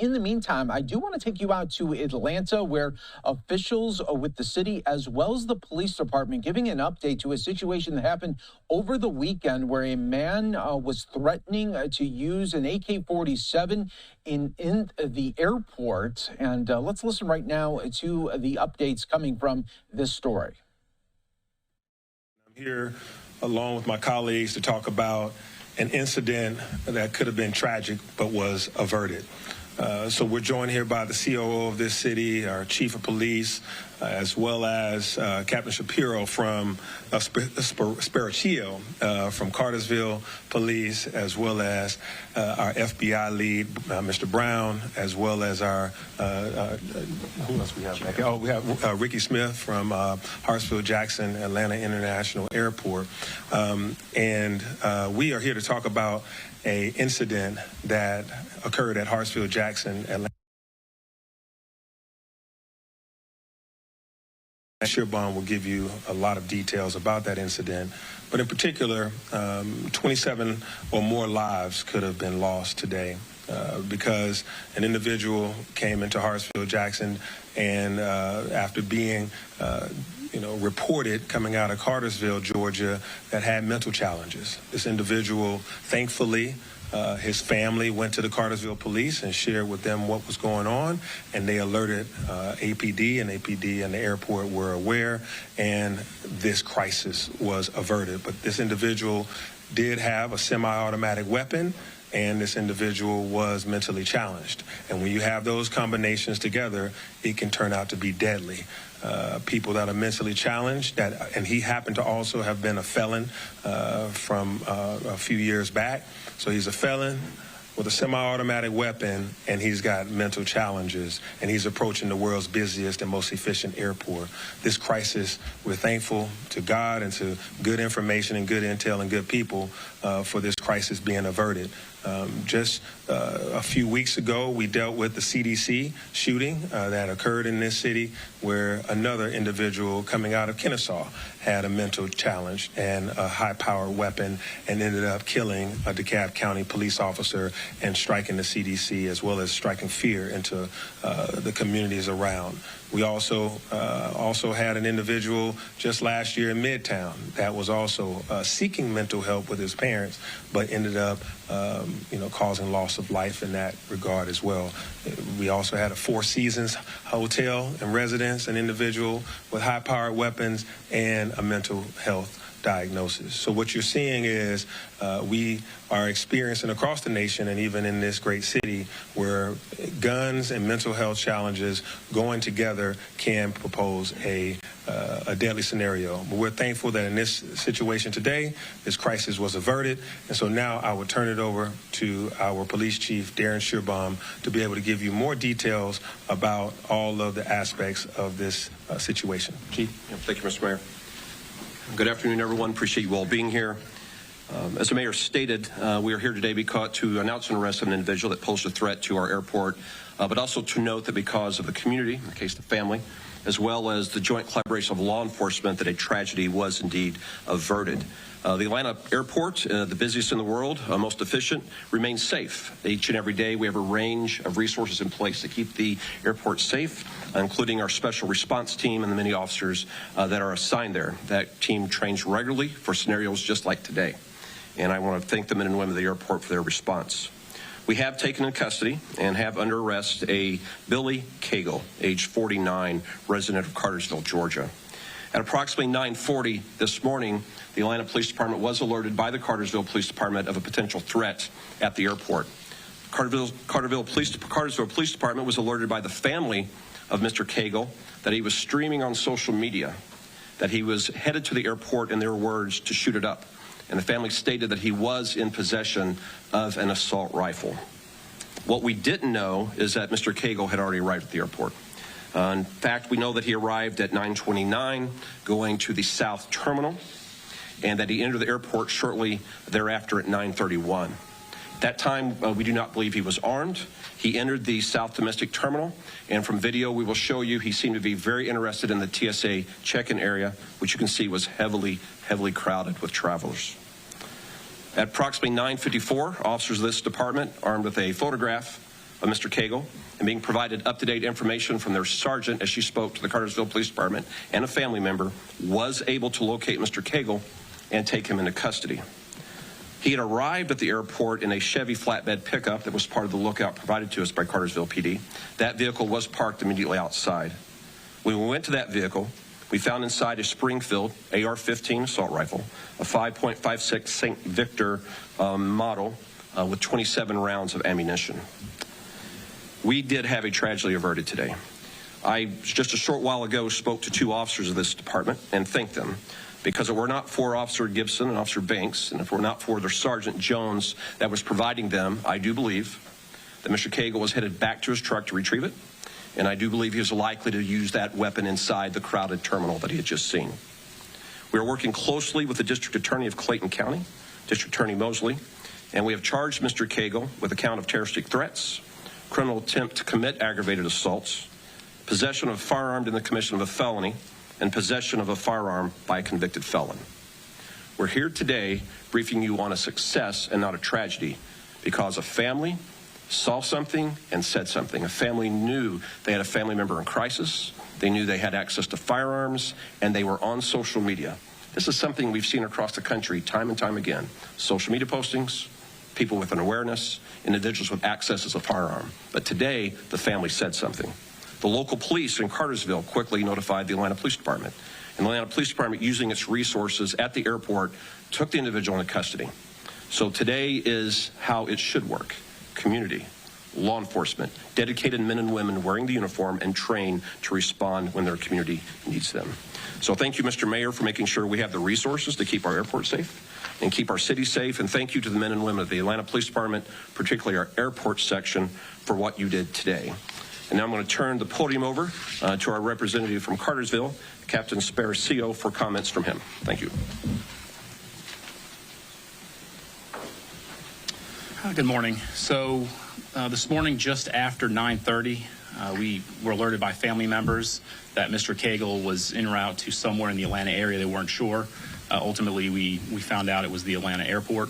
in the meantime, I do want to take you out to Atlanta, where officials with the city as well as the police department giving an update to a situation that happened over the weekend where a man was threatening to use an AK-47 in the airport. And let's listen right now to the updates coming from this story. I'm here along with my colleagues to talk about an incident that could have been tragic but was averted. So we're joined here by the COO of this city, our chief of police, as well as Captain Shapiro from Sparacchio from Cartersville Police, as well as our FBI lead, Mr. Brown, as well as our, who else we have back? Oh, we have Ricky Smith from Hartsfield-Jackson, Atlanta International Airport. And we are here to talk about an incident that occurred at Hartsfield-Jackson, Atlanta. Shearbon will give you a lot of details about that incident, but in particular, 27 or more lives could have been lost today because an individual came into Hartsfield-Jackson and after being reported coming out of Cartersville, Georgia, that had mental challenges. This individual, thankfully, his family went to the Cartersville police and shared with them what was going on, and they alerted APD, and APD and the airport were aware, and this crisis was averted. But this individual did have a semi-automatic weapon, and this individual was mentally challenged. And when you have those combinations together, it can turn out to be deadly. People that are mentally challenged, and he happened to also have been a felon from a few years back. So he's a felon with a semi-automatic weapon, and he's got mental challenges, and he's approaching the world's busiest and most efficient airport. This crisis, we're thankful to God and to good information and good intel and good people for this crisis being averted. Just a few weeks ago, we dealt with the CDC shooting that occurred in this city, where another individual coming out of Kennesaw had a mental challenge and a high-powered weapon and ended up killing a DeKalb County police officer and striking the CDC, as well as striking fear into the communities around. We also had an individual just last year in Midtown that was also seeking mental help with his parents, but ended up, causing loss of life in that regard as well. We also had a Four Seasons hotel and residence, an individual with high-powered weapons and a mental health diagnosis. So what you're seeing is we are experiencing across the nation and even in this great city where guns and mental health challenges going together can propose a deadly scenario. But we're thankful that in this situation today, this crisis was averted. And so now I would turn it over to our police chief, Darren Shearbaum, to be able to give you more details about all of the aspects of this situation. Chief? Thank you, Mr. Mayor. Good afternoon, everyone. Appreciate you all being here. As the mayor stated, we are here today to announce an arrest of an individual that posed a threat to our airport, but also to note that because of the community, in the case of the family, as well as the joint collaboration of law enforcement, that a tragedy was indeed averted. The Atlanta airport, the busiest in the world, most efficient, remains safe. Each and every day we have a range of resources in place to keep the airport safe, including our special response team and the many officers that are assigned there. That team trains regularly for scenarios just like today. And I want to thank the men and women of the airport for their response. We have taken in custody and have under arrest a Billy Cagle, age 49, resident of Cartersville, Georgia. At approximately 9:40 this morning, the Atlanta Police Department was alerted by the Cartersville Police Department of a potential threat at the airport. Cartersville Police Department was alerted by the family of Mr. Cagle that he was streaming on social media, that he was headed to the airport, in their words, to shoot it up. And the family stated that he was in possession of an assault rifle. What we didn't know is that Mr. Cagle had already arrived at the airport. In fact, we know that he arrived at 9:29 going to the South Terminal, and that he entered the airport shortly thereafter at 9:31. At that time, we do not believe he was armed. He entered the South Domestic Terminal, and from video we will show you he seemed to be very interested in the TSA check-in area, which you can see was heavily crowded with travelers. At approximately 9:54, officers of this department, armed with a photograph, of Mr. Cagle and being provided up-to-date information from their sergeant as she spoke to the Cartersville Police Department and a family member, was able to locate Mr. Cagle and take him into custody. He had arrived at the airport in a Chevy flatbed pickup that was part of the lookout provided to us by Cartersville PD. That vehicle was parked immediately outside. When we went to that vehicle, we found inside a Springfield AR-15 assault rifle, a 5.56 St. Victor model with 27 rounds of ammunition. We did have a tragedy averted today. I, just a short while ago, spoke to 2 officers of this department and thanked them, because if it were not for Officer Gibson and Officer Banks, and if it were not for their Sergeant Jones that was providing them, I do believe that Mr. Cagle was headed back to his truck to retrieve it, and I do believe he was likely to use that weapon inside the crowded terminal that he had just seen. We are working closely with the District Attorney of Clayton County, District Attorney Mosley, and we have charged Mr. Cagle with a count of terroristic threats, criminal attempt to commit aggravated assaults, possession of a firearm in the commission of a felony, and possession of a firearm by a convicted felon. We're here today briefing you on a success and not a tragedy, because a family saw something and said something. A family knew they had a family member in crisis. They knew they had access to firearms, and they were on social media. This is something we've seen across the country time and time again. Social media postings, people with an awareness, individuals with access to a firearm. But today, the family said something. The local police in Cartersville quickly notified the Atlanta Police Department. And the Atlanta Police Department, using its resources at the airport, took the individual into custody. So today is how it should work. Community, law enforcement, dedicated men and women wearing the uniform and trained to respond when their community needs them. So thank you, Mr. Mayor, for making sure we have the resources to keep our airport safe and keep our city safe. And thank you to the men and women of the Atlanta Police Department, particularly our airport section, for what you did today. And now I'm going to turn the podium over to our representative from Cartersville, Captain Sparcio, for comments from him. Thank you. Good morning. So this morning, just after 9:30, we were alerted by family members that Mr. Cagle was en route to somewhere in the Atlanta area. They weren't sure. Ultimately, we found out it was the Atlanta airport,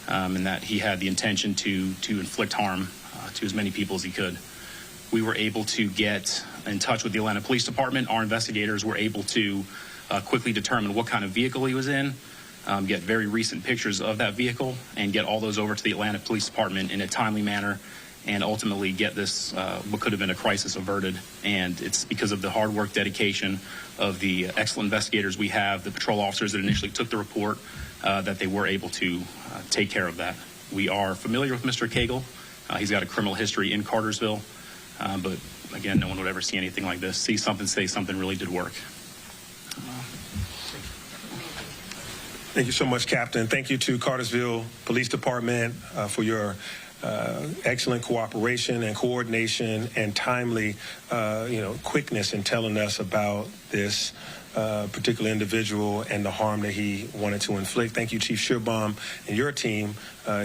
and that he had the intention to inflict harm to as many people as he could. We were able to get in touch with the Atlanta Police Department. Our investigators were able to quickly determine what kind of vehicle he was in, get very recent pictures of that vehicle, and get all those over to the Atlanta Police Department in a timely manner, and ultimately get this, what could have been a crisis, averted. And it's because of the hard work, dedication of the excellent investigators we have, the patrol officers that initially took the report, that they were able to take care of that. We are familiar with Mr. Cagle. He's got a criminal history in Cartersville. But again, no one would ever see anything like this. See something, say something really did work. Thank you so much, Captain. Thank you to Cartersville Police Department for your excellent cooperation and coordination and timely, quickness in telling us about this particular individual and the harm that he wanted to inflict. Thank you, Chief Shearbaum, and your team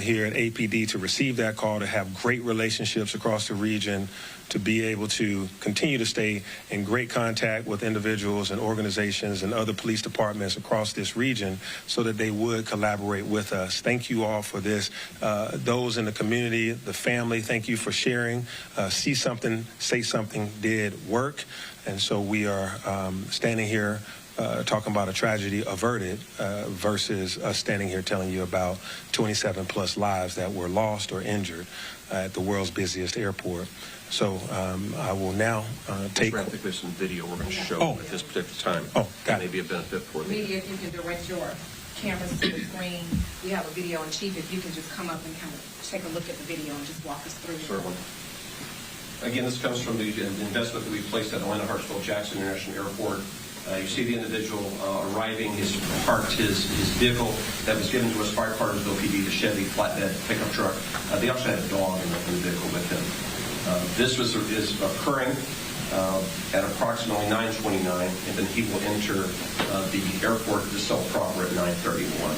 here at APD to receive that call, to have great relationships across the region, to be able to continue to stay in great contact with individuals and organizations and other police departments across this region so that they would collaborate with us. Thank you all for this. Those in the community, the family, thank you for sharing. See something, say something did work. And so we are standing here talking about a tragedy averted versus us standing here telling you about 27 plus lives that were lost or injured at the world's busiest airport. So I will now take... I think there's some video we're going to show at this particular time. That may be a benefit for the media. If you can direct your cameras to the screen, we have a video, and Chief, if you can just come up and kind of take a look at the video and just walk us through it. Certainly. Again, this comes from the investment that we placed at Atlanta Hartsfield-Jackson International Airport. You see the individual arriving. He's parked his vehicle that was given to us by Cartersville PD, the Chevy flatbed pickup truck. They also had a dog in the vehicle with him. This is occurring at approximately 9:29, and then he will enter the airport to sell proper at 9:31.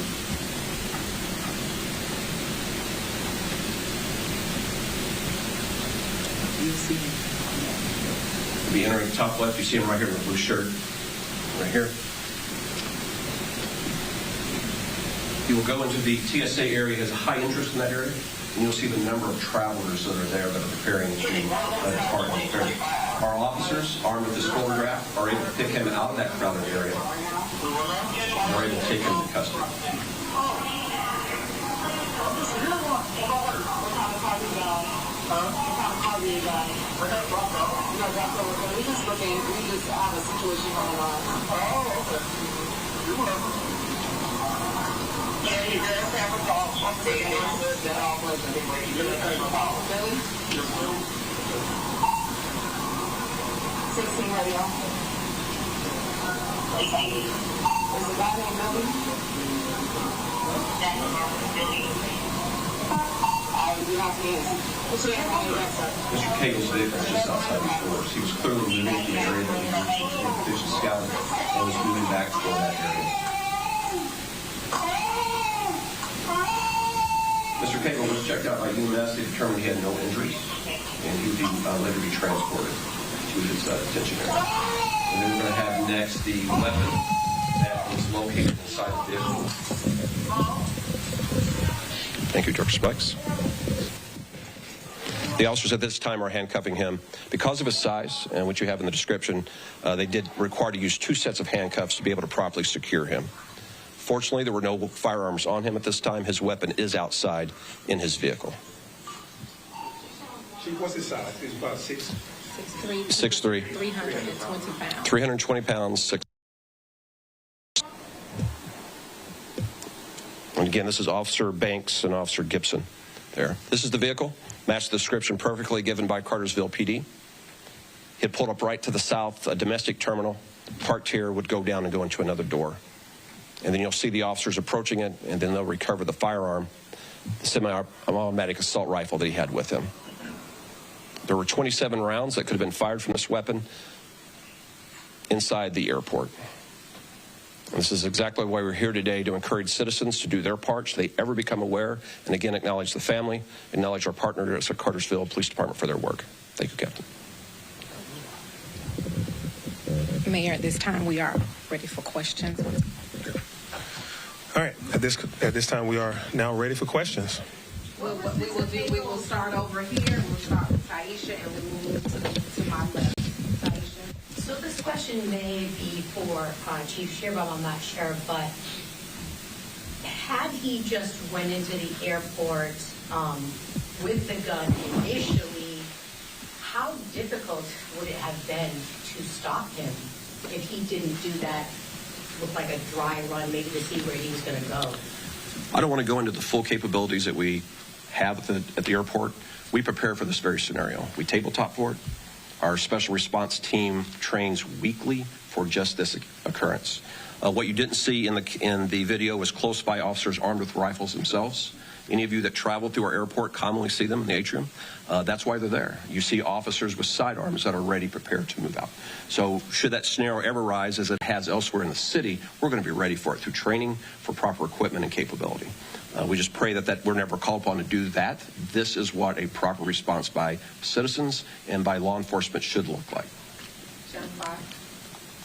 He'll be entering the top left. You see him right here in the blue shirt, right here. He will go into the TSA area. He has a high interest in that area. and you'll see the number of travelers that are there that are preparing to depart. Our officers, armed with this photograph, are able to pick him out of that crowded area and are able to take him into custody. We just have a situation going on. Yeah, you guys have a call. Really? 16 radio. Is the guy named Billy? You have hands. What's your name on your website? Mr. Cagle's vehicle was just outside the doors. He was clearly moving to the area that he was scouting and was moving back toward that area. Mr. Cagle was checked out by UMS. They determined he had no injuries, and he would be later be transported to his detention area. And then we're going to have next the weapon that was located inside the vehicle. Thank you, Director Spikes. The officers at this time are handcuffing him. Because of his size and what you have in the description, they did require to use 2 sets of handcuffs to be able to properly secure him. Fortunately, there were no firearms on him at this time. His weapon is outside in his vehicle. Chief, what's his size? He's about 6'3". 6'3". 320 pounds. 320 pounds, 6. And again, this is Officer Banks and Officer Gibson there. This is the vehicle. Matched the description perfectly given by Cartersville PD. He had pulled up right to the south, a domestic terminal, parked here, would go down and go into another door. And then you'll see the officers approaching it, and then they'll recover the firearm, the semi-automatic assault rifle that he had with him. There were 27 rounds that could have been fired from this weapon inside the airport. And this is exactly why we're here today, to encourage citizens to do their part should they ever become aware, and again acknowledge the family, acknowledge our partners at Cartersville Police Department for their work. Thank you, Captain. Mayor, at this time we are ready for questions. All right. At this time, we are now ready for questions. What we will start over here. We'll start with Taisha, and we will move to my left. Taisha. So this question may be for Chief Shearbell, I'm not sure, but had he just went into the airport with the gun initially, how difficult would it have been to stop him if he didn't do that with like a dry run, maybe to see where he was going to go? I don't want to go into the full capabilities that we have at the airport. We prepare for this very scenario. We tabletop for it. Our special response team trains weekly for just this occurrence. What you didn't see in the video was close by officers armed with rifles themselves. Any of you that travel through our airport commonly see them in the atrium. That's why they're there. You see officers with sidearms that are ready, prepared to move out. So should that scenario ever rise, as it has elsewhere in the city, we're going to be ready for it through training, for proper equipment and capability. We just pray that we're never called upon to do that. This is what a proper response by citizens and by law enforcement should look like.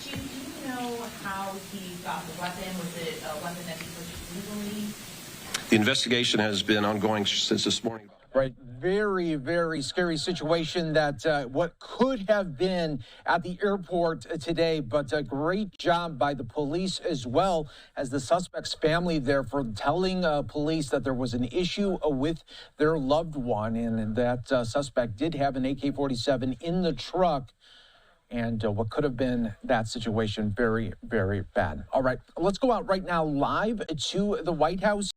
Chief, do you know how he got the weapon? Was it a weapon that he purchased legally? The investigation has been ongoing since this morning. Right. Very, very scary situation that what could have been at the airport today, but a great job by the police as well as the suspect's family there for telling police that there was an issue with their loved one, and that suspect did have an AK-47 in the truck. And what could have been that situation, very, very bad. All right, let's go out right now live to the White House.